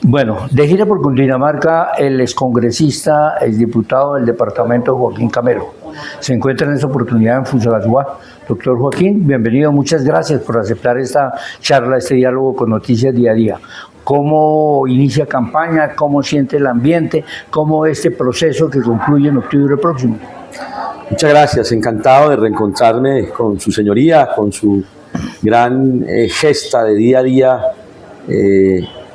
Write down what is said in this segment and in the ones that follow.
Bueno, de gira por Cundinamarca, el excongresista, exdiputado del departamento Joaquín Camelo. Se encuentra en esta oportunidad en Fusagasugá. Doctor Joaquín, bienvenido, muchas gracias por aceptar esta charla, este diálogo con Noticias Día a Día. ¿Cómo inicia campaña? ¿Cómo siente el ambiente? ¿Cómo este proceso que concluye en octubre próximo? Muchas gracias, encantado de reencontrarme con su señoría, con su gran gesta de día a día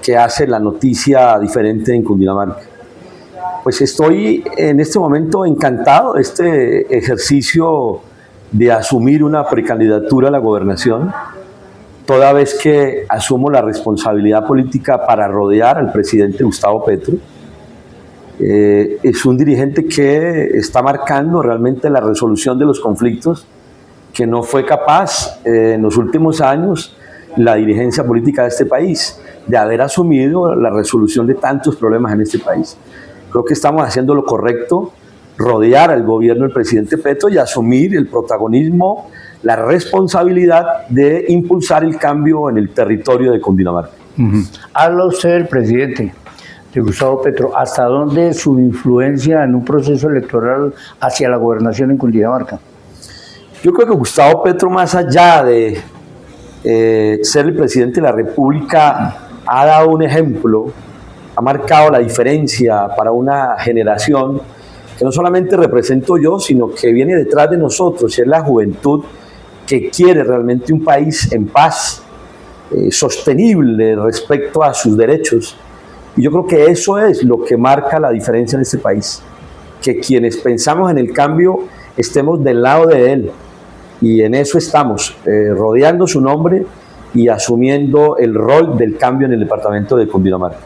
que hace la noticia diferente en Cundinamarca. Pues estoy en este momento encantado de este ejercicio de asumir una precandidatura a la gobernación, toda vez que asumo la responsabilidad política para rodear al presidente Gustavo Petro. Es un dirigente que está marcando realmente la resolución de los conflictos que no fue capaz en los últimos años la dirigencia política de este país, de haber asumido la resolución de tantos problemas en este país. Creo que estamos haciendo lo correcto, rodear al gobierno del presidente Petro y asumir el protagonismo, la responsabilidad de impulsar el cambio en el territorio de Cundinamarca. Habla usted del presidente de Gustavo Petro. ¿Hasta dónde su influencia en un proceso electoral hacia la gobernación en Cundinamarca? Yo creo que Gustavo Petro, más allá de ser el presidente de la República, ha dado un ejemplo, ha marcado la diferencia para una generación que no solamente represento yo, sino que viene detrás de nosotros, es la juventud que quiere realmente un país en paz, sostenible respecto a sus derechos. Y yo creo que eso es lo que marca la diferencia en este país, que quienes pensamos en el cambio estemos del lado de él, y en eso estamos, rodeando su nombre y asumiendo el rol del cambio en el departamento de Cundinamarca.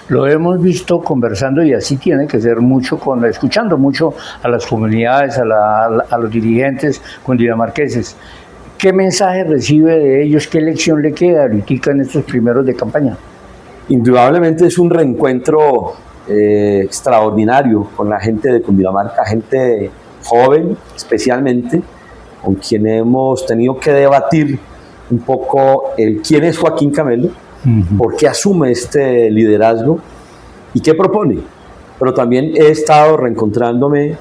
Lo hemos visto conversando y así tiene que ser mucho, escuchando mucho a las comunidades, a los dirigentes cundinamarqueses. ¿Qué mensaje recibe de ellos? ¿Qué lección le queda ahorita en estos primeros de campaña? Indudablemente es un reencuentro extraordinario con la gente de Cundinamarca, gente joven especialmente, con quien hemos tenido que debatir un poco quién es Joaquín Camelo, por qué asume este liderazgo y qué propone. Pero también he estado reencontrándome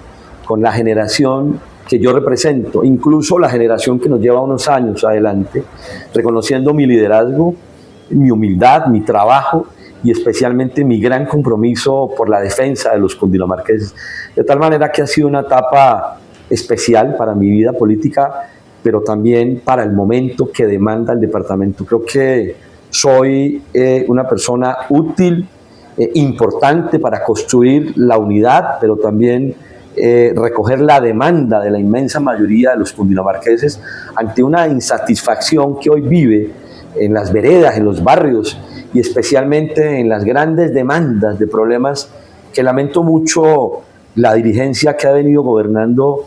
con la generación que yo represento, incluso la generación que nos lleva unos años adelante, reconociendo mi liderazgo, mi humildad, mi trabajo y especialmente mi gran compromiso por la defensa de los cundinamarqueses. De tal manera que ha sido una etapa especial para mi vida política, pero también para el momento que demanda el departamento. Creo que soy una persona útil, importante para construir la unidad, pero también recoger la demanda de la inmensa mayoría de los cundinamarqueses ante una insatisfacción que hoy vive en las veredas, en los barrios y especialmente en las grandes demandas de problemas que lamento mucho la dirigencia que ha venido gobernando.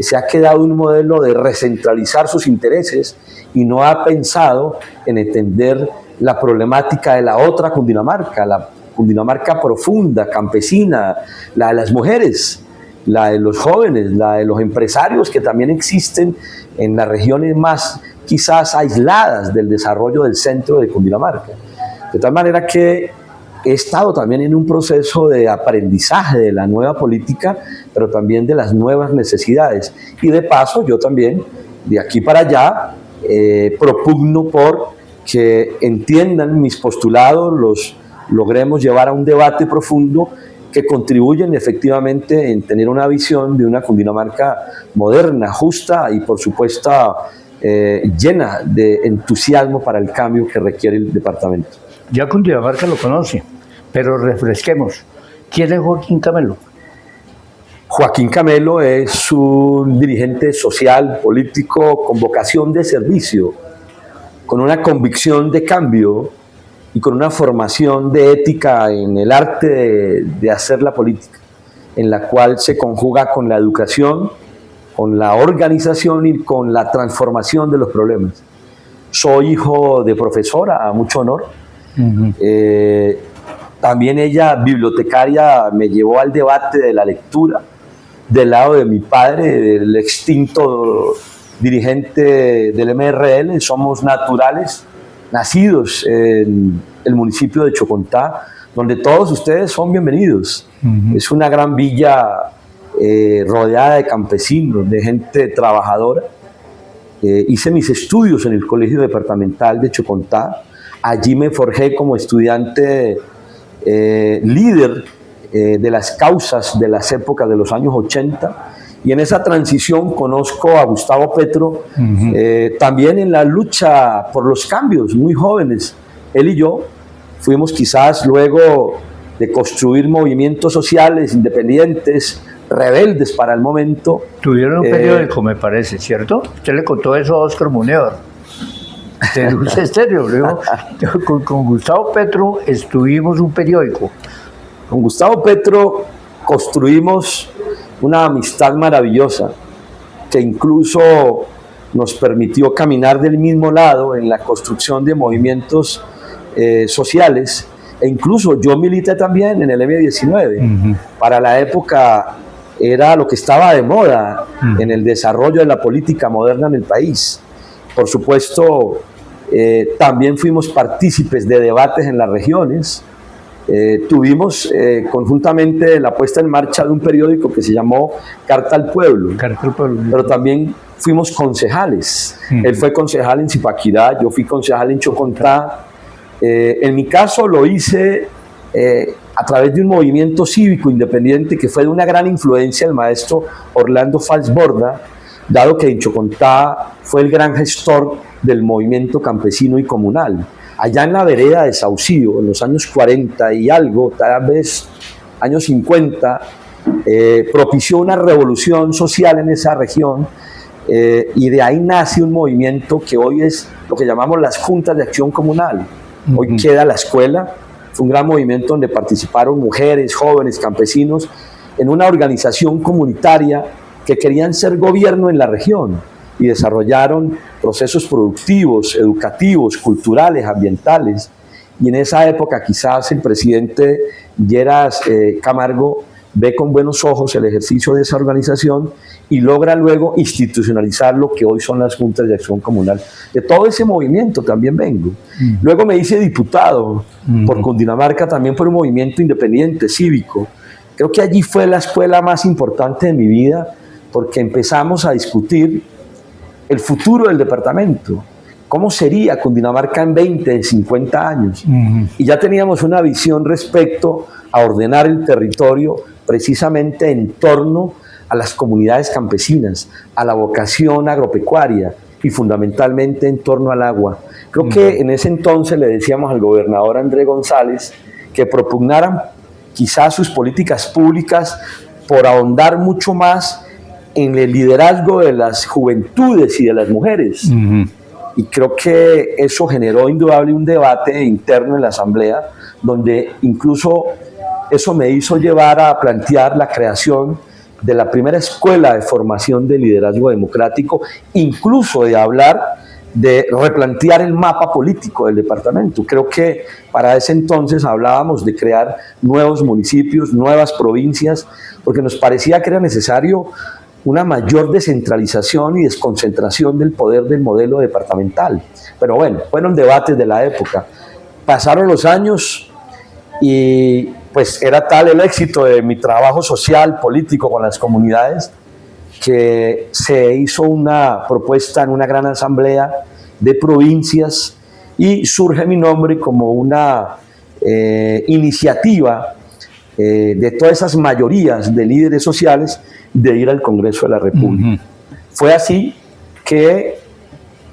Se ha quedado un modelo de recentralizar sus intereses y no ha pensado en entender la problemática de la otra Cundinamarca, la Cundinamarca profunda, campesina, la de las mujeres, la de los jóvenes, la de los empresarios que también existen en las regiones más quizás aisladas del desarrollo del centro de Cundinamarca. De tal manera que he estado también en un proceso de aprendizaje de la nueva política, pero también de las nuevas necesidades. Y de paso, yo también, de aquí para allá, propugno por que entiendan mis postulados, los logremos llevar a un debate profundo que contribuyen efectivamente en tener una visión de una Cundinamarca moderna, justa y por supuesto llena de entusiasmo para el cambio que requiere el departamento. Ya Cundinamarca lo conoce, pero refresquemos. ¿Quién es Joaquín Camelo? Joaquín Camelo es un dirigente social, político, con vocación de servicio, con una convicción de cambio y con una formación de ética en el arte de hacer la política, en la cual se conjuga con la educación, con la organización y con la transformación de los problemas. Soy hijo de profesora, a mucho honor. También ella, bibliotecaria, me llevó al debate de la lectura del lado de mi padre, el extinto dirigente del MRL. Somos naturales, nacidos en el municipio de Chocontá, donde todos ustedes son bienvenidos. Es una gran villa rodeada de campesinos, de gente trabajadora. Hice mis estudios en el Colegio Departamental de Chocontá. Allí me forjé como estudiante líder de las causas de las épocas de los años 80. Y en esa transición conozco a Gustavo Petro, también en la lucha por los cambios, muy jóvenes. Él y yo fuimos quizás luego de construir movimientos sociales independientes, rebeldes para el momento. Tuvieron un periódico, me parece, ¿cierto? Usted le contó eso a Óscar Munevar, de Dulce Estéreo. Con Gustavo Petro estuvimos un periódico. Con Gustavo Petro construimos una amistad maravillosa que incluso nos permitió caminar del mismo lado en la construcción de movimientos sociales, e incluso yo milité también en el M19. Para la época era lo que estaba de moda en el desarrollo de la política moderna en el país. Por supuesto, también fuimos partícipes de debates en las regiones. Tuvimos conjuntamente la puesta en marcha de un periódico que se llamó Carta al Pueblo, pero también fuimos concejales. Él fue concejal en Zipaquirá, yo fui concejal en Chocontá. En mi caso lo hice a través de un movimiento cívico independiente que fue de una gran influencia el maestro Orlando Falsborda, dado que en Chocontá fue el gran gestor del movimiento campesino y comunal. Allá en la vereda de Saucillo, en los años 40 y algo, tal vez años 50, propició una revolución social en esa región, y de ahí nace un movimiento que hoy es lo que llamamos las Juntas de Acción Comunal. Hoy queda la escuela. Fue un gran movimiento donde participaron mujeres, jóvenes, campesinos, en una organización comunitaria que querían ser gobierno en la región y desarrollaron procesos productivos, educativos, culturales, ambientales. Y en esa época quizás el presidente Lleras Camargo ve con buenos ojos el ejercicio de esa organización y logra luego institucionalizar lo que hoy son las Juntas de Acción Comunal. De todo ese movimiento también vengo. Luego me hice diputado por Cundinamarca, también por un movimiento independiente, cívico. Creo que allí fue la escuela más importante de mi vida, porque empezamos a discutir el futuro del departamento. ¿Cómo sería Cundinamarca en 20, en 50 años? Y ya teníamos una visión respecto a ordenar el territorio precisamente en torno a las comunidades campesinas, a la vocación agropecuaria y fundamentalmente en torno al agua. Creo que en ese entonces le decíamos al gobernador Andrés González que propugnaran quizás sus políticas públicas por ahondar mucho más en el liderazgo de las juventudes y de las mujeres. Y creo que eso generó indudable un debate interno en la Asamblea, donde incluso eso me hizo llevar a plantear la creación de la primera escuela de formación de liderazgo democrático, incluso de hablar de replantear el mapa político del departamento. Creo que para ese entonces hablábamos de crear nuevos municipios, nuevas provincias, porque nos parecía que era necesario una mayor descentralización y desconcentración del poder del modelo departamental. Pero bueno, fueron debates de la época. Pasaron los años y pues era tal el éxito de mi trabajo social, político con las comunidades, que se hizo una propuesta en una gran asamblea de provincias y surge mi nombre como una iniciativa de todas esas mayorías de líderes sociales de ir al Congreso de la República. Fue así que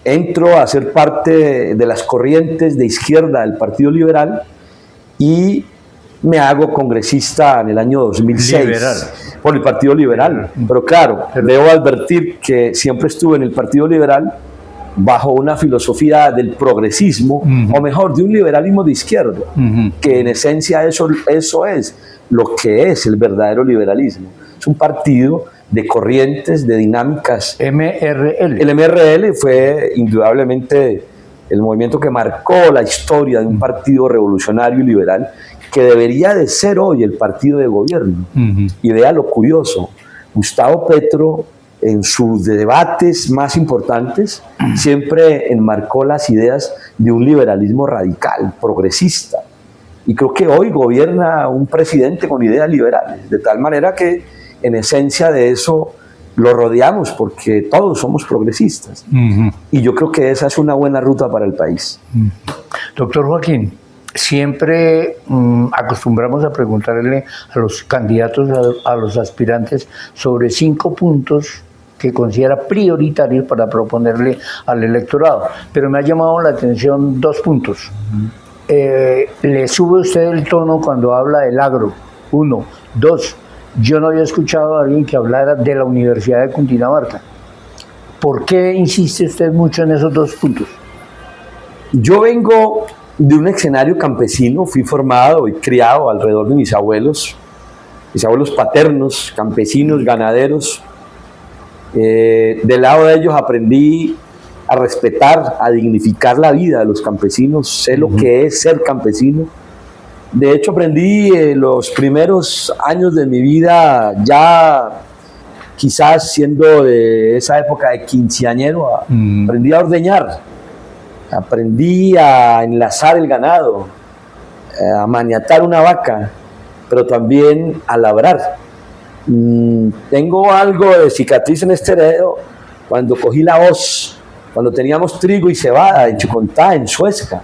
entro a ser parte de las corrientes de izquierda del Partido Liberal y me hago congresista en el año 2006 por el Partido Liberal. Pero claro, debo advertir que siempre estuve en el Partido Liberal bajo una filosofía del progresismo, o mejor, de un liberalismo de izquierda, que en esencia eso es lo que es el verdadero liberalismo. Es un partido de corrientes, de dinámicas. MRL. El MRL fue indudablemente el movimiento que marcó la historia de un partido revolucionario y liberal que debería de ser hoy el partido de gobierno. Y vea lo curioso, Gustavo Petro en sus debates más importantes siempre enmarcó las ideas de un liberalismo radical, progresista. Y creo que hoy gobierna un presidente con ideas liberales, de tal manera que en esencia de eso lo rodeamos, porque todos somos progresistas. Y yo creo que esa es una buena ruta para el país. Doctor Joaquín, siempre acostumbramos a preguntarle a los candidatos, a los aspirantes, sobre 5 puntos que considera prioritarios para proponerle al electorado. Pero me ha llamado la atención 2 puntos. Le sube usted el tono cuando habla del agro, 1. 2, yo no había escuchado a alguien que hablara de la Universidad de Cundinamarca. ¿Por qué insiste usted mucho en esos 2 puntos? Yo vengo de un escenario campesino, fui formado y criado alrededor de mis abuelos paternos, campesinos, ganaderos. Del lado de ellos aprendí a respetar, a dignificar la vida de los campesinos, sé lo que es ser campesino. De hecho, aprendí los primeros años de mi vida, ya quizás siendo de esa época de quinceañero, aprendí a ordeñar, aprendí a enlazar el ganado, a maniatar una vaca, pero también a labrar. Tengo algo de cicatriz en este dedo cuando cogí la hoz, cuando teníamos trigo y cebada en Chucontá, en Suezca.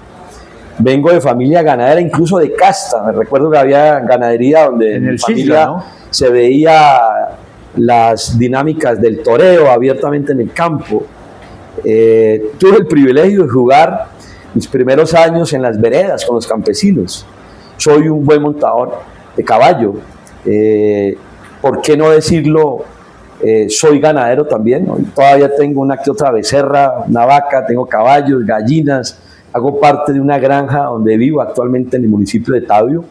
Vengo de familia ganadera, incluso de casta. Me recuerdo que había ganadería donde en mi familia, ¿no?, se veía las dinámicas del toreo abiertamente en el campo. Tuve el privilegio de jugar mis primeros años en las veredas con los campesinos. Soy un buen montador de caballo. ¿Por qué no decirlo? Soy ganadero también, ¿no? Todavía tengo una que otra becerra, una vaca, tengo caballos, gallinas. Hago parte de una granja donde vivo actualmente en el municipio de Tabio.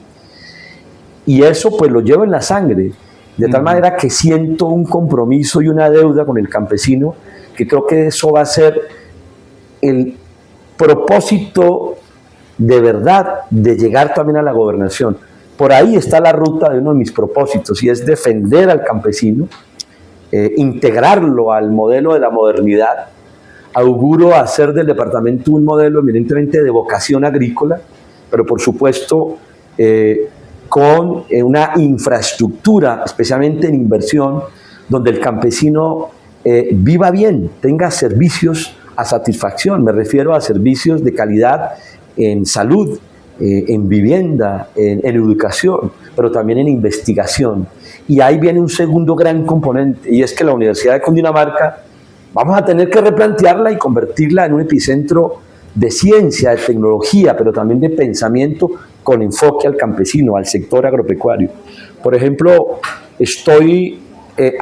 Y eso pues lo llevo en la sangre, de tal manera que siento un compromiso y una deuda con el campesino, que creo que eso va a ser el propósito de verdad de llegar también a la gobernación. Por ahí está la ruta de uno de mis propósitos, y es defender al campesino, integrarlo al modelo de la modernidad. Auguro hacer del departamento un modelo eminentemente de vocación agrícola, pero por supuesto con una infraestructura, especialmente en inversión, donde el campesino viva bien, tenga servicios a satisfacción. Me refiero a servicios de calidad en salud, en vivienda, en educación, pero también en investigación. Y ahí viene un segundo gran componente, y es que la Universidad de Cundinamarca vamos a tener que replantearla y convertirla en un epicentro de ciencia, de tecnología, pero también de pensamiento con enfoque al campesino, al sector agropecuario. Por ejemplo, estoy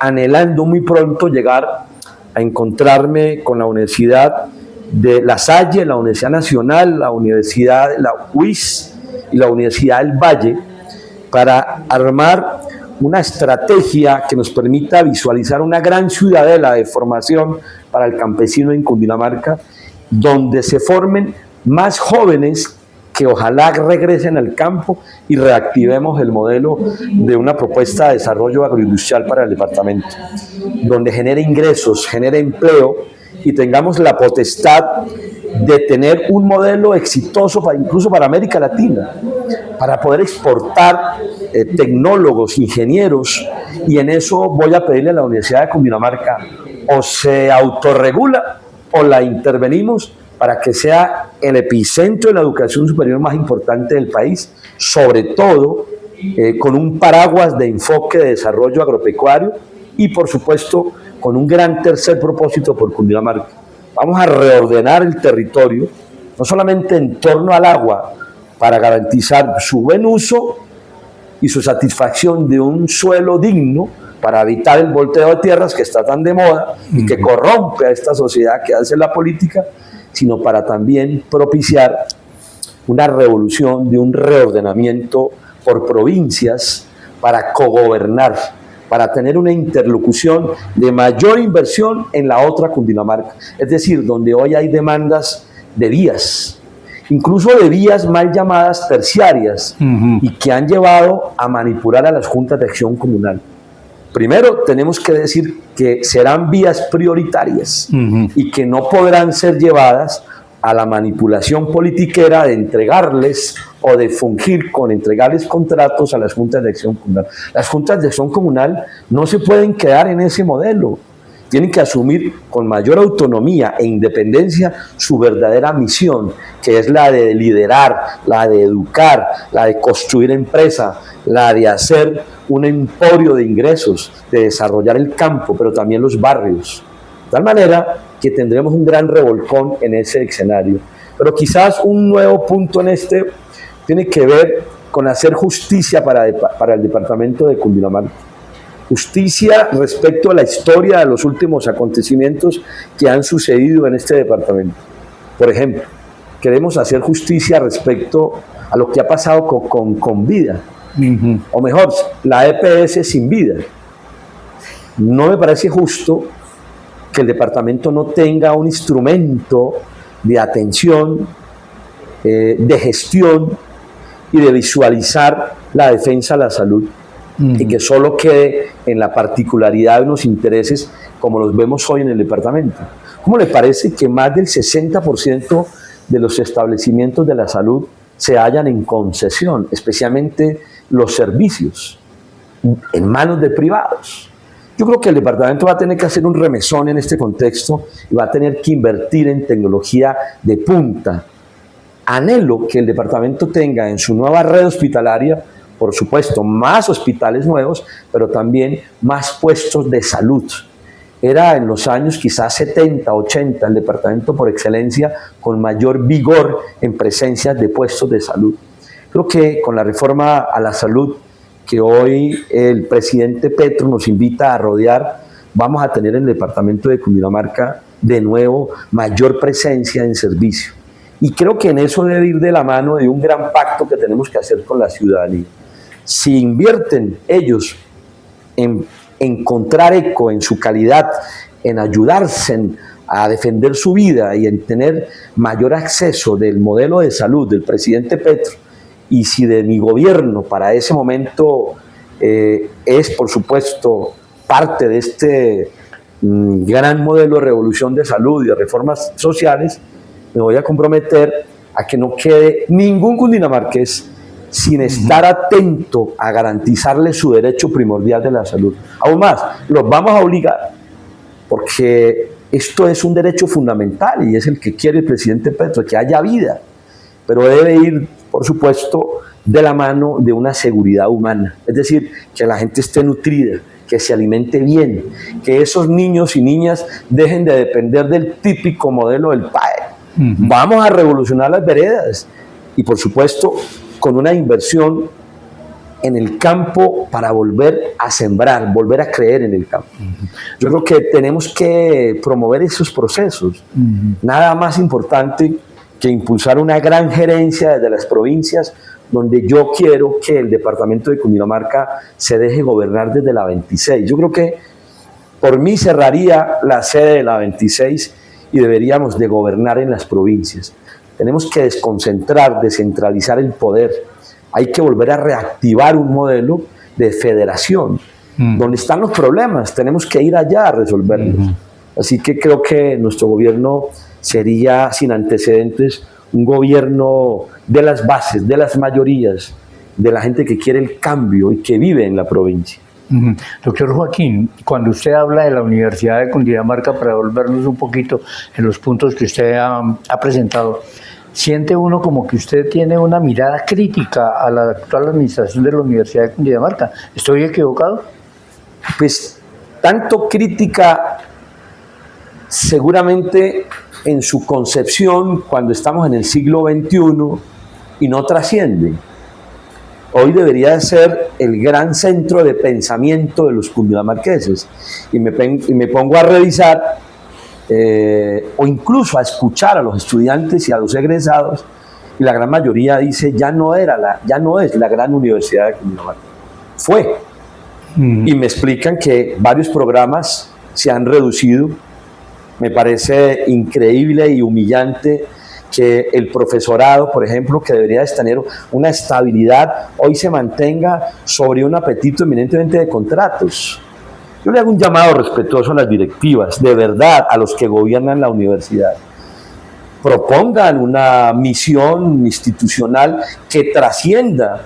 anhelando muy pronto llegar a encontrarme con la Universidad de La Salle, la Universidad Nacional, la Universidad de la UIS y la Universidad del Valle, para armar una estrategia que nos permita visualizar una gran ciudadela de formación para el campesino en Cundinamarca, donde se formen más jóvenes que ojalá regresen al campo y reactivemos el modelo de una propuesta de desarrollo agroindustrial para el departamento, donde genere ingresos, genere empleo y tengamos la potestad de tener un modelo exitoso incluso para América Latina, para poder exportar tecnólogos, ingenieros, y en eso voy a pedirle a la Universidad de Cundinamarca, o se autorregula o la intervenimos para que sea el epicentro de la educación superior más importante del país, sobre todo con un paraguas de enfoque de desarrollo agropecuario y por supuesto con un gran tercer propósito por Cundinamarca. Vamos a reordenar el territorio, no solamente en torno al agua, para garantizar su buen uso y su satisfacción de un suelo digno, para evitar el volteo de tierras que está tan de moda y que corrompe a esta sociedad que hace la política, sino para también propiciar una revolución de un reordenamiento por provincias para cogobernar, para tener una interlocución de mayor inversión en la otra Cundinamarca. Es decir, donde hoy hay demandas de vías, incluso de vías mal llamadas terciarias, y que han llevado a manipular a las juntas de acción comunal. Primero, tenemos que decir que serán vías prioritarias y que no podrán ser llevadas a la manipulación politiquera de entregarles o de fungir con entregarles contratos a las juntas de acción comunal. Las juntas de acción comunal no se pueden quedar en ese modelo. Tienen que asumir con mayor autonomía e independencia su verdadera misión, que es la de liderar, la de educar, la de construir empresa, la de hacer un emporio de ingresos, de desarrollar el campo, pero también los barrios. De tal manera que tendremos un gran revolcón en ese escenario. Pero quizás un nuevo punto en este tiene que ver con hacer justicia para el departamento de Cundinamarca. Justicia respecto a la historia de los últimos acontecimientos que han sucedido en este departamento. Por ejemplo, queremos hacer justicia respecto a lo que ha pasado con vida, o mejor, la EPS sin vida. No me parece justo que el departamento no tenga un instrumento de atención, de gestión y de visualizar la defensa a la salud, y que solo quede en la particularidad de unos intereses como los vemos hoy en el departamento. ¿Cómo le parece que más del 60% de los establecimientos de la salud se hallan en concesión, especialmente los servicios, en manos de privados? Yo creo que el departamento va a tener que hacer un remesón en este contexto y va a tener que invertir en tecnología de punta. Anhelo que el departamento tenga en su nueva red hospitalaria, por supuesto, más hospitales nuevos, pero también más puestos de salud. Era en los años quizás 70, 80 el departamento por excelencia con mayor vigor en presencia de puestos de salud. Creo que con la reforma a la salud que hoy el presidente Petro nos invita a rodear, vamos a tener en el departamento de Cundinamarca de nuevo mayor presencia en servicio. Y creo que en eso debe ir de la mano de un gran pacto que tenemos que hacer con la ciudadanía. Si invierten ellos en encontrar eco en su calidad, en ayudarse a defender su vida y en tener mayor acceso del modelo de salud del presidente Petro, y si de mi gobierno para ese momento es, por supuesto, parte de este gran modelo de revolución de salud y de reformas sociales, me voy a comprometer a que no quede ningún cundinamarqués sin estar atento a garantizarle su derecho primordial de la salud. Aún más, los vamos a obligar, porque esto es un derecho fundamental y es el que quiere el presidente Petro, que haya vida, pero debe ir, por supuesto, de la mano de una seguridad humana, es decir, que la gente esté nutrida, que se alimente bien, que esos niños y niñas dejen de depender del típico modelo del PAE. Vamos a revolucionar las veredas y, por supuesto, con una inversión en el campo para volver a sembrar, volver a creer en el campo. Yo creo que tenemos que promover esos procesos. Nada más importante que impulsar una gran gerencia desde las provincias, donde yo quiero que el departamento de Cundinamarca se deje gobernar desde la 26. Yo creo que por mí cerraría la sede de la 26 y deberíamos de gobernar en las provincias. Tenemos que desconcentrar, descentralizar el poder. Hay que volver a reactivar un modelo de federación. Donde están los problemas, tenemos que ir allá a resolverlos. Así que creo que nuestro gobierno sería, sin antecedentes, un gobierno de las bases, de las mayorías, de la gente que quiere el cambio y que vive en la provincia. Doctor Joaquín, cuando usted habla de la Universidad de Cundinamarca, para volvernos un poquito en los puntos que usted ha presentado, ¿siente uno como que usted tiene una mirada crítica a la actual administración de la Universidad de Cundinamarca? ¿Estoy equivocado? Pues tanto crítica seguramente en su concepción cuando estamos en el siglo XXI y no trasciende. Hoy debería ser el gran centro de pensamiento de los cundinamarqueses y me pongo a revisar o incluso a escuchar a los estudiantes y a los egresados y la gran mayoría dice ya no es la gran universidad de Cundinamarca, fue. Y me explican que varios programas se han reducido. Me parece increíble y humillante que el profesorado, por ejemplo, que debería tener una estabilidad, hoy se mantenga sobre un apetito eminentemente de contratos. Yo le hago un llamado respetuoso a las directivas, de verdad, a los que gobiernan la universidad. propongan una misión institucional que trascienda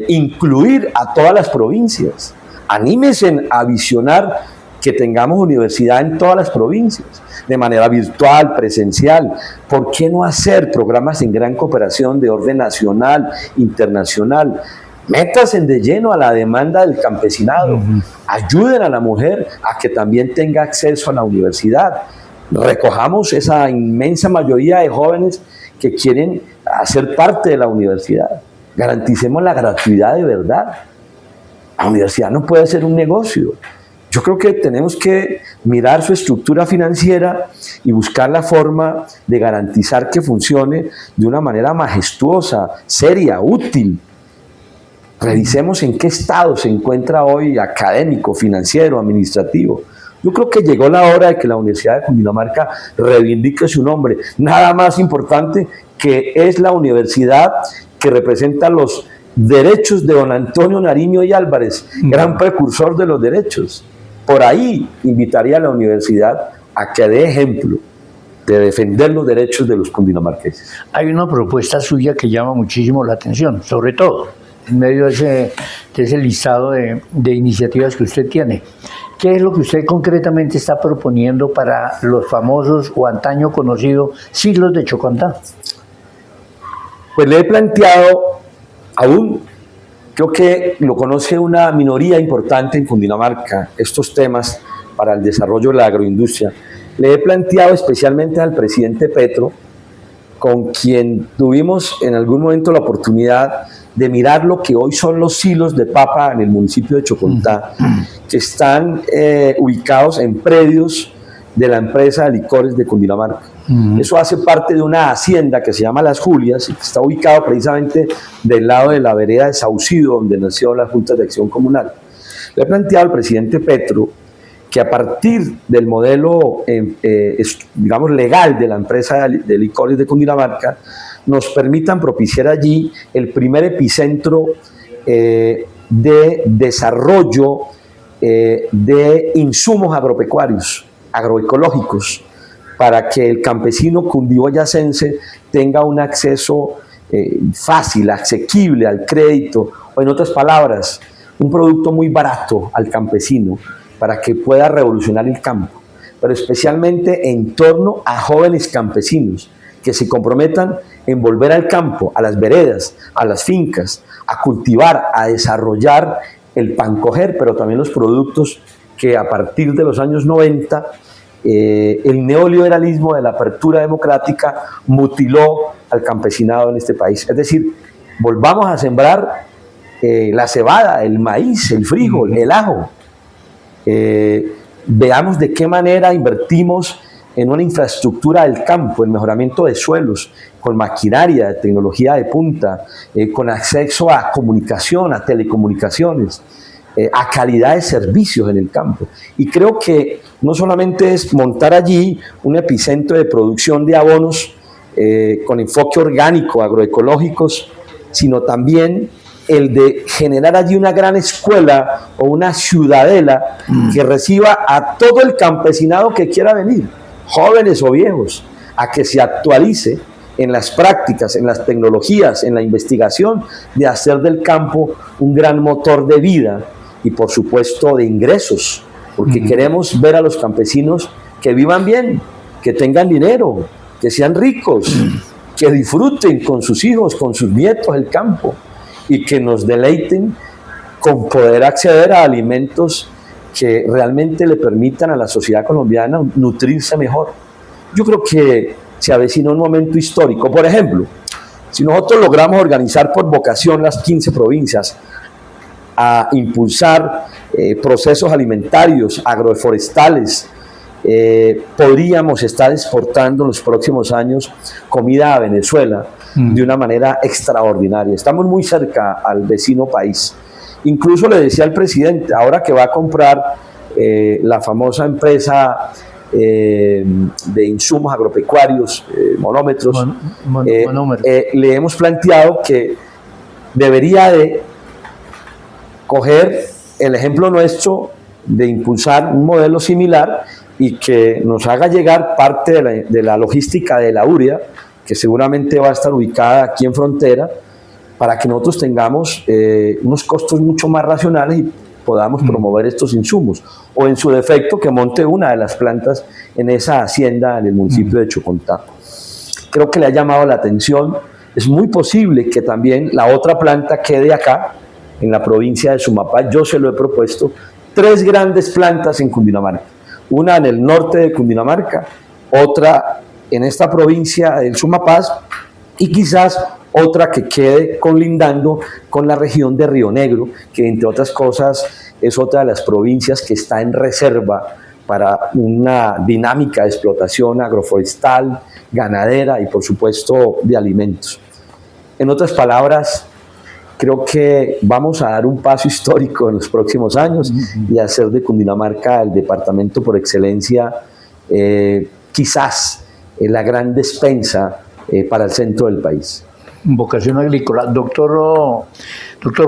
incluir a todas las provincias. Anímense a visionar que tengamos universidad en todas las provincias, de manera virtual, presencial. ¿Por qué no hacer programas en gran cooperación de orden nacional, internacional? Métanse de lleno a la demanda del campesinado. Ayuden a la mujer a que también tenga acceso a la universidad. Recojamos esa inmensa mayoría de jóvenes que quieren hacer parte de la universidad. Garanticemos la gratuidad de verdad. La universidad no puede ser un negocio. Yo creo que tenemos que mirar su estructura financiera y buscar la forma de garantizar que funcione de una manera majestuosa, seria, útil. Revisemos en qué estado se encuentra hoy académico, financiero, administrativo. Yo creo que llegó la hora de que la Universidad de Cundinamarca reivindique su nombre. Nada más importante que es la universidad que representa los derechos de don Antonio Nariño y Álvarez, gran precursor de los derechos. Por ahí invitaría a la universidad a que dé ejemplo de defender los derechos de los cundinamarqueses. Hay una propuesta suya que llama muchísimo la atención, sobre todo en medio de ese listado de iniciativas que usted tiene. ¿Qué es lo que usted concretamente está proponiendo para los famosos o antaño conocidos silos de Chocontá? Pues le he planteado, aún creo que lo conoce una minoría importante en Cundinamarca, estos temas para el desarrollo de la agroindustria. Le he planteado especialmente al presidente Petro, con quien tuvimos en algún momento la oportunidad de mirar lo que hoy son los silos de papa en el municipio de Chocontá, que están ubicados en predios de la empresa de licores de Cundinamarca. Eso hace parte de una hacienda que se llama Las Julias, y que está ubicado precisamente del lado de la vereda de Saucido, donde nació la Junta de Acción Comunal. Le he planteado al presidente Petro que a partir del modelo, digamos, legal de la empresa de licores de Cundinamarca, nos permitan propiciar allí el primer epicentro de desarrollo de insumos agropecuarios, agroecológicos, para que el campesino cundiboyacense tenga un acceso fácil, asequible al crédito, o en otras palabras, un producto muy barato al campesino, para que pueda revolucionar el campo, pero especialmente en torno a jóvenes campesinos que se comprometan en volver al campo, a las veredas, a las fincas, a cultivar, a desarrollar el pan coger, pero también los productos que a partir de los años 90 el neoliberalismo de la apertura democrática mutiló al campesinado en este país. Es decir, volvamos a sembrar la cebada, el maíz, el frijol, el ajo. Veamos de qué manera invertimos en una infraestructura del campo, en mejoramiento de suelos, con maquinaria, de tecnología de punta, con acceso a comunicación, a telecomunicaciones, a calidad de servicios en el campo. Y creo que no solamente es montar allí un epicentro de producción de abonos con enfoque orgánico, agroecológicos, sino también el de generar allí una gran escuela o una ciudadela que reciba a todo el campesinado que quiera venir, jóvenes o viejos, a que se actualice en las prácticas, en las tecnologías, en la investigación, de hacer del campo un gran motor de vida y por supuesto de ingresos, porque queremos ver a los campesinos que vivan bien, que tengan dinero, que sean ricos, que disfruten con sus hijos, con sus nietos el campo, y que nos deleiten con poder acceder a alimentos que realmente le permitan a la sociedad colombiana nutrirse mejor. Yo creo que se avecina un momento histórico. Por ejemplo, si nosotros logramos organizar por vocación las 15 provincias a impulsar procesos alimentarios, agroforestales, podríamos estar exportando en los próximos años comida a Venezuela de una manera extraordinaria. Estamos muy cerca al vecino país. Incluso le decía al presidente, ahora que va a comprar la famosa empresa de insumos agropecuarios, monómetros, le hemos planteado que debería de coger el ejemplo nuestro de impulsar un modelo similar y que nos haga llegar parte de la logística de la urea, que seguramente va a estar ubicada aquí en frontera, para que nosotros tengamos unos costos mucho más racionales y podamos promover estos insumos, o en su defecto que monte una de las plantas en esa hacienda en el municipio de Chocontá. Creo que le ha llamado la atención. Es muy posible que también la otra planta quede acá, en la provincia de Sumapaz. Yo se lo he propuesto, 3 grandes plantas en Cundinamarca, una en el norte de Cundinamarca, otra en esta provincia del Sumapaz y quizás otra que quede colindando con la región de Río Negro, que entre otras cosas es otra de las provincias que está en reserva para una dinámica de explotación agroforestal, ganadera y por supuesto de alimentos. En otras palabras, creo que vamos a dar un paso histórico en los próximos años y hacer de Cundinamarca el departamento por excelencia, quizás la gran despensa para el centro del país. Vocación agrícola. Doctor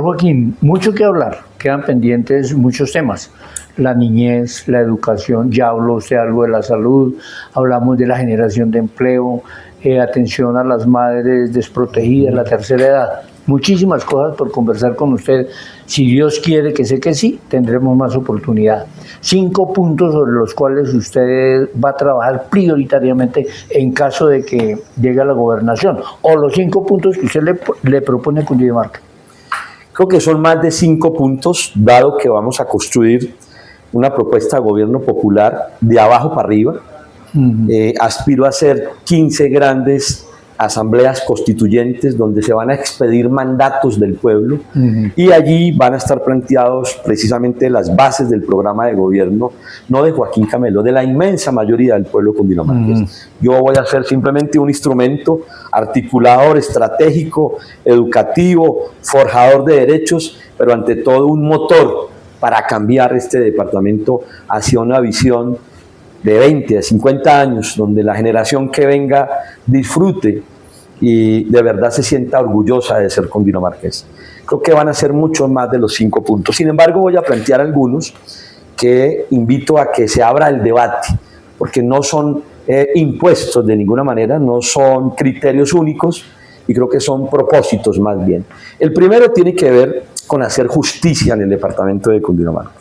Joaquín, mucho que hablar, quedan pendientes muchos temas. La niñez, la educación, ya habló usted algo de la salud, hablamos de la generación de empleo, atención a las madres desprotegidas, la tercera edad. Muchísimas cosas por conversar con usted. Si Dios quiere, que sé que sí, tendremos más oportunidad. 5 puntos sobre los cuales usted va a trabajar prioritariamente en caso de que llegue a la gobernación, o los 5 puntos que usted le propone a Cundinamarca. Creo que son más de 5 puntos, dado que vamos a construir una propuesta de gobierno popular de abajo para arriba. Aspiro a hacer 15 grandes asambleas constituyentes donde se van a expedir mandatos del pueblo y allí van a estar planteados precisamente las bases del programa de gobierno, no de Joaquín Camelo, de la inmensa mayoría del pueblo cundinamarqués. Yo voy a ser simplemente un instrumento articulador, estratégico, educativo, forjador de derechos, pero ante todo un motor para cambiar este departamento hacia una visión de 20 a 50 años, donde la generación que venga disfrute y de verdad se sienta orgullosa de ser cundinamarqués. Creo que van a ser muchos más de los 5 puntos. Sin embargo, voy a plantear algunos que invito a que se abra el debate, porque no son impuestos de ninguna manera, no son criterios únicos y creo que son propósitos más bien. El primero tiene que ver con hacer justicia en el departamento de Cundinamarca.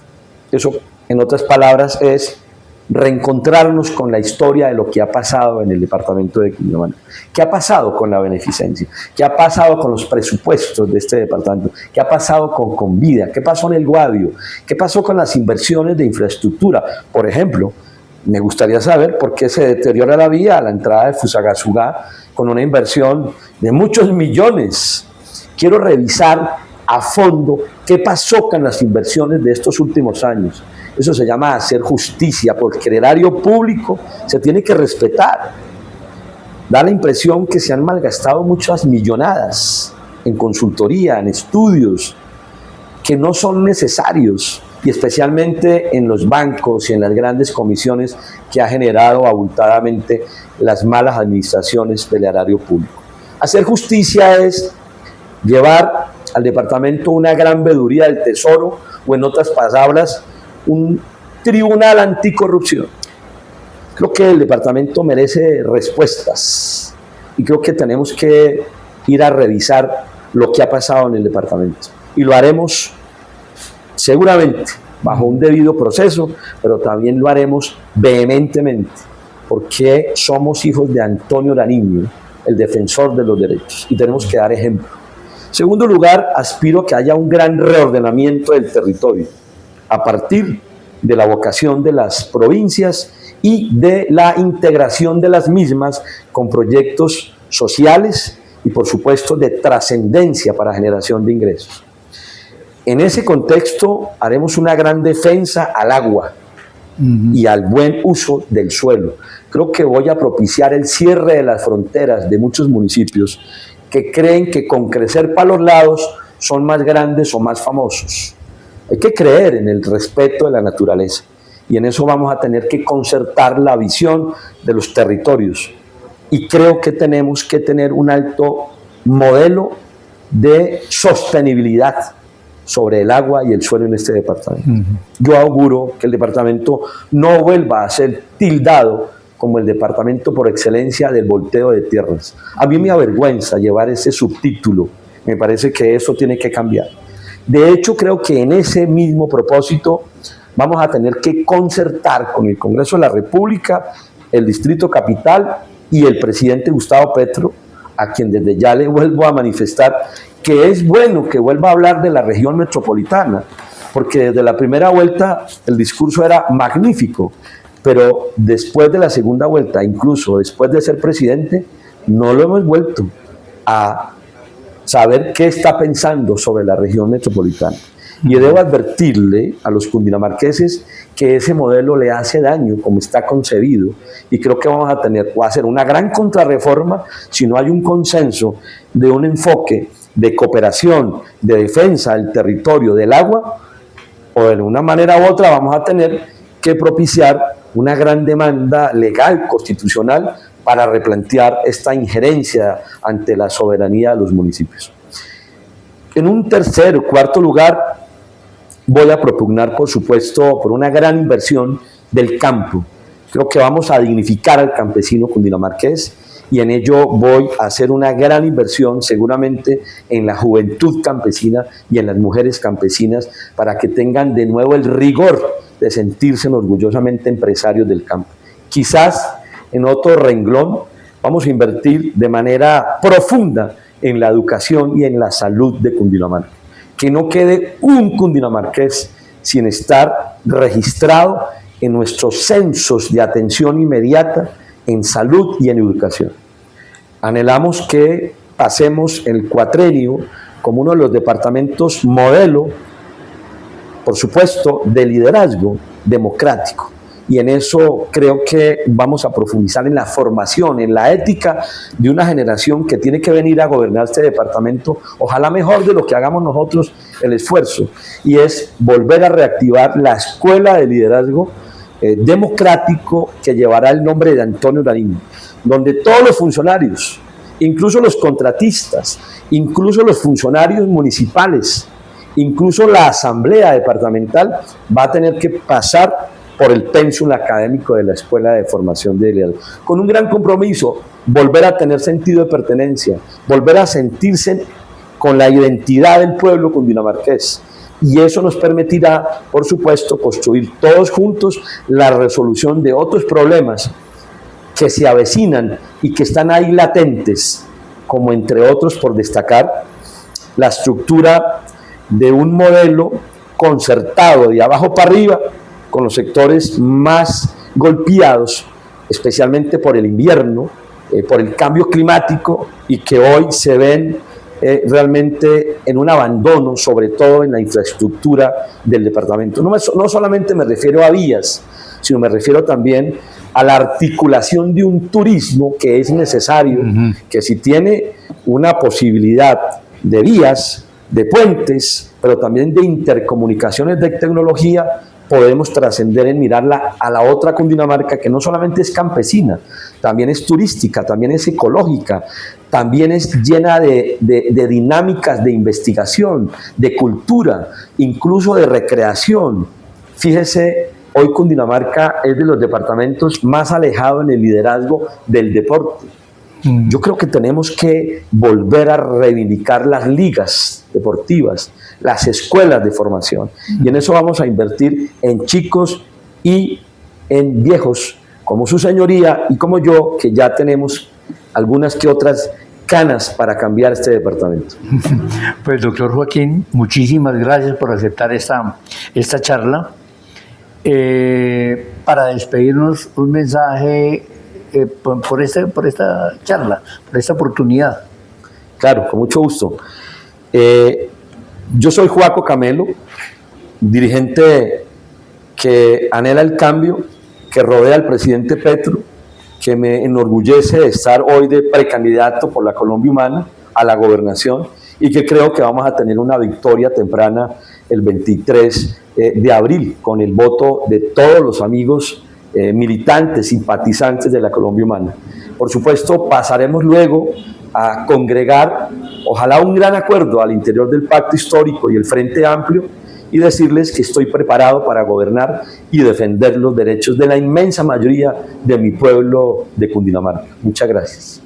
Eso, en otras palabras, es reencontrarnos con la historia de lo que ha pasado en el departamento de Cundinamarca. ¿Qué ha pasado con la beneficencia? ¿Qué ha pasado con los presupuestos de este departamento? ¿Qué ha pasado con Convida? ¿Qué pasó en el Guavio? ¿Qué pasó con las inversiones de infraestructura? Por ejemplo, me gustaría saber por qué se deteriora la vía a la entrada de Fusagasugá con una inversión de muchos millones. Quiero revisar a fondo qué pasó con las inversiones de estos últimos años. Eso se llama hacer justicia, porque el erario público se tiene que respetar. Da la impresión que se han malgastado muchas millonadas en consultoría, en estudios, que no son necesarios, y especialmente en los bancos y en las grandes comisiones que ha generado abultadamente las malas administraciones del erario público. Hacer justicia es llevar al departamento una gran veeduría del Tesoro, o en otras palabras, un tribunal anticorrupción. Creo que el departamento merece respuestas y creo que tenemos que ir a revisar lo que ha pasado en el departamento. Y lo haremos seguramente bajo un debido proceso, pero también lo haremos vehementemente, porque somos hijos de Antonio Nariño, el defensor de los derechos, y tenemos que dar ejemplo. En segundo lugar, aspiro a que haya un gran reordenamiento del territorio, a partir de la vocación de las provincias y de la integración de las mismas con proyectos sociales y, por supuesto, de trascendencia para generación de ingresos. En ese contexto, haremos una gran defensa al agua y al buen uso del suelo. Creo que voy a propiciar el cierre de las fronteras de muchos municipios que creen que con crecer para los lados son más grandes o más famosos. Hay que creer en el respeto de la naturaleza y en eso vamos a tener que concertar la visión de los territorios. Y creo que tenemos que tener un alto modelo de sostenibilidad sobre el agua y el suelo en este departamento. Yo auguro que el departamento no vuelva a ser tildado como el departamento por excelencia del volteo de tierras. A mí me avergüenza llevar ese subtítulo, me parece que eso tiene que cambiar. De hecho, creo que en ese mismo propósito vamos a tener que concertar con el Congreso de la República, el Distrito Capital y el presidente Gustavo Petro, a quien desde ya le vuelvo a manifestar que es bueno que vuelva a hablar de la región metropolitana, porque desde la primera vuelta el discurso era magnífico, pero después de la segunda vuelta, incluso después de ser presidente, no lo hemos vuelto a saber qué está pensando sobre la región metropolitana. Y debo advertirle a los cundinamarqueses que ese modelo le hace daño como está concebido, y creo que vamos a tener o hacer una gran contrarreforma si no hay un consenso de un enfoque de cooperación, de defensa del territorio, del agua, o de una manera u otra vamos a tener que propiciar una gran demanda legal, constitucional, para replantear esta injerencia ante la soberanía de los municipios. En un tercer o cuarto lugar, voy a propugnar, por supuesto, por una gran inversión del campo. Creo que vamos a dignificar al campesino cundinamarqués, y en ello voy a hacer una gran inversión seguramente en la juventud campesina y en las mujeres campesinas, para que tengan de nuevo el rigor de sentirse orgullosamente empresarios del campo. Quizás en otro renglón vamos a invertir de manera profunda en la educación y en la salud de Cundinamarca. Que no quede un cundinamarqués sin estar registrado en nuestros censos de atención inmediata en salud y en educación. Anhelamos que pasemos el cuatrenio como uno de los departamentos modelo, por supuesto, de liderazgo democrático. Y en eso creo que vamos a profundizar en la formación, en la ética de una generación que tiene que venir a gobernar este departamento, ojalá mejor de lo que hagamos nosotros el esfuerzo, y es volver a reactivar la escuela de liderazgo democrático que llevará el nombre de Antonio Nariño, donde todos los funcionarios, incluso los contratistas, incluso los funcionarios municipales, incluso la asamblea departamental va a tener que pasar por el pénsul académico de la Escuela de Formación de Liderazgo, con un gran compromiso: volver a tener sentido de pertenencia, volver a sentirse con la identidad del pueblo cundinamarqués. Y eso nos permitirá, por supuesto, construir todos juntos la resolución de otros problemas que se avecinan y que están ahí latentes, como entre otros, por destacar, la estructura de un modelo concertado de abajo para arriba con los sectores más golpeados, especialmente por el invierno, por el cambio climático, y que hoy se ven realmente en un abandono, sobre todo en la infraestructura del departamento. No solamente me refiero a vías, sino me refiero también a la articulación de un turismo que es necesario, que si tiene una posibilidad de vías, de puentes, pero también de intercomunicaciones de tecnología, podemos trascender en mirarla a la otra Cundinamarca, que no solamente es campesina, también es turística, también es ecológica, también es llena de dinámicas de investigación, de cultura, incluso de recreación. Fíjese, hoy Cundinamarca es de los departamentos más alejados en el liderazgo del deporte. Yo creo que tenemos que volver a reivindicar las ligas deportivas, las escuelas de formación, y en eso vamos a invertir en chicos y en viejos, como su señoría y como yo, que ya tenemos algunas que otras canas para cambiar este departamento. Pues doctor Joaquín, muchísimas gracias por aceptar esta charla. Para despedirnos, un mensaje por esta charla, por esta oportunidad. Claro, con mucho gusto. Yo soy Joaco Camelo, dirigente que anhela el cambio, que rodea al presidente Petro, que me enorgullece de estar hoy de precandidato por la Colombia Humana a la gobernación, y que creo que vamos a tener una victoria temprana el 23 de abril con el voto de todos los amigos militantes, simpatizantes de la Colombia Humana. Por supuesto, pasaremos luego a congregar ojalá un gran acuerdo al interior del pacto histórico y el Frente Amplio, y decirles que estoy preparado para gobernar y defender los derechos de la inmensa mayoría de mi pueblo de Cundinamarca. Muchas gracias.